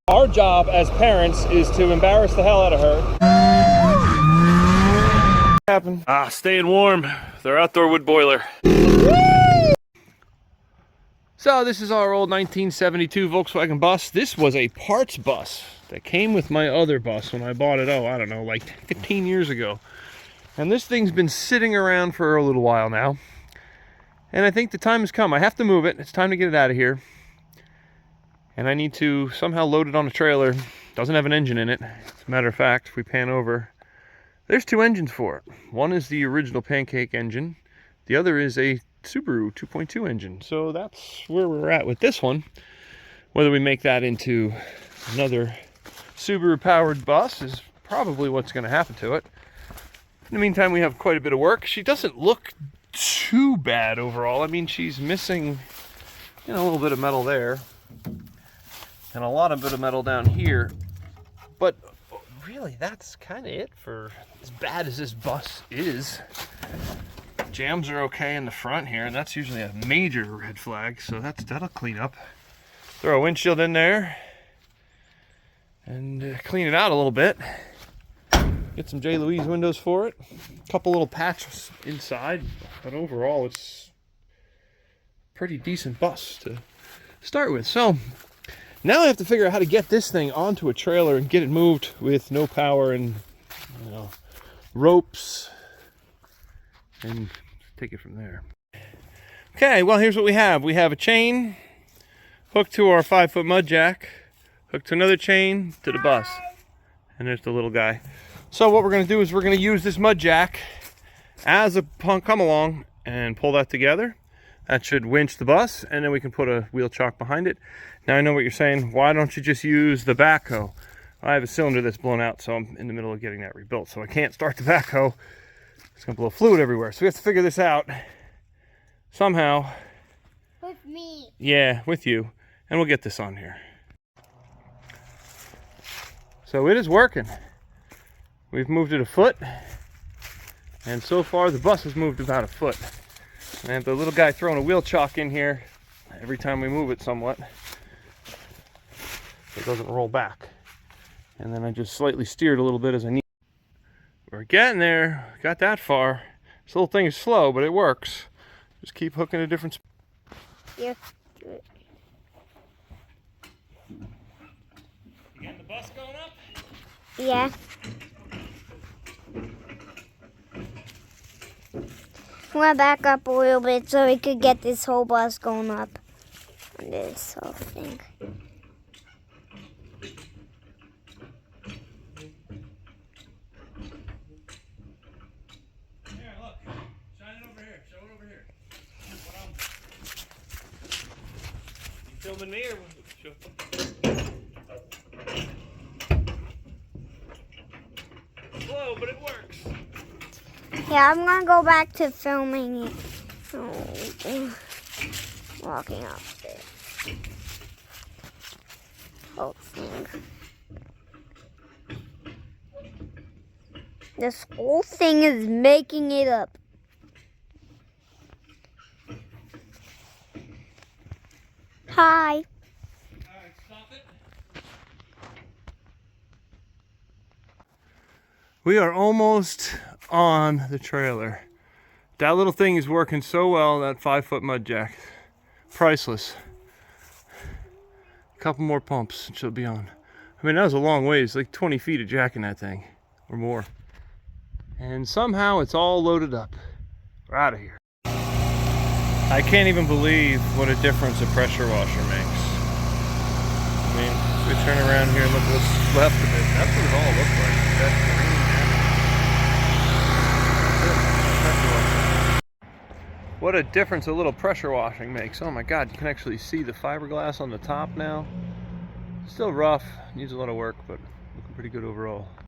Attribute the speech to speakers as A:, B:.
A: Our job as parents is to embarrass the hell out of her. Happen. Staying warm. Their outdoor wood boiler. So this is our old 1972 Volkswagen bus. This was a parts bus that came with my other bus when I bought it, I don't know, like 15 years ago. And this thing's been sitting around for a little while now. And I think the time has come. I have to move it. It's time to get it out of here. And I need to somehow load it on a trailer. Doesn't have an engine in it. As a matter of fact, if we pan over, there's two engines for it. One is the original Pancake engine. The other is a Subaru 2.2 engine. So that's where we're at with this one. Whether we make that into another Subaru powered bus is probably what's going to happen to it. In the meantime, we have quite a bit of work. She doesn't look too bad overall. I mean, she's missing, a little bit of metal there and a lot of bit of metal down here. But really, that's kind of it for as bad as this bus is. Jams are okay in the front here, and that's usually a major red flag, so that'll clean up. Throw a windshield in there and clean it out a little bit. Get some J. Louise windows for it. A couple little patches inside, but overall it's a pretty decent bus to start with. So now I have to figure out how to get this thing onto a trailer and get it moved with no power and ropes, and take it from there. Okay, well, here's what we have. We have a chain hooked to our 5-foot mud jack, hooked to another chain to the bus, and there's the little guy. So what we're going to do is we're going to use this mud jack as a come along and pull that together. That should winch the bus, and then we can put a wheel chock behind it. Now I know what you're saying. Why don't you just use the backhoe? I have a cylinder that's blown out, so I'm in the middle of getting that rebuilt. So I can't start the backhoe. It's going to blow fluid everywhere. So we have to figure this out somehow.
B: With me.
A: Yeah, with you. And we'll get this on here. So it is working. We've moved it a foot. And so far the bus has moved about a foot. And I have the little guy throwing a wheel chock in here every time we move it somewhat, so it doesn't roll back. And then I just slightly steer it a little bit as I need. We're getting there. Got that far. This little thing is slow, but it works. Just keep hooking a different spot.
B: Yeah.
A: You getting the bus going up?
B: Yeah. I want to back up a little bit so we could get this whole bus going up on this whole thing.
A: Here, look. Shine it over here. Show it over here. You filming me or slow, but it works.
B: Yeah, I'm going to go back to filming it. Oh, walking up there. Whole thing. This whole thing is making it up. Hi.
A: Alright, stop it. We are almost on the trailer. That little thing is working so well, that 5-foot mud jack. Priceless. A couple more pumps and she'll be on. I mean, that was a long ways, like 20 feet of jacking that thing, or more. And somehow it's all loaded up. We're out of here. I can't even believe what a difference a pressure washer makes. I mean, if we turn around here and look what's left of it, that's what it all looks like. That green jacket. What a difference a little pressure washing makes. Oh my God, you can actually see the fiberglass on the top now. Still rough, needs a lot of work, but looking pretty good overall.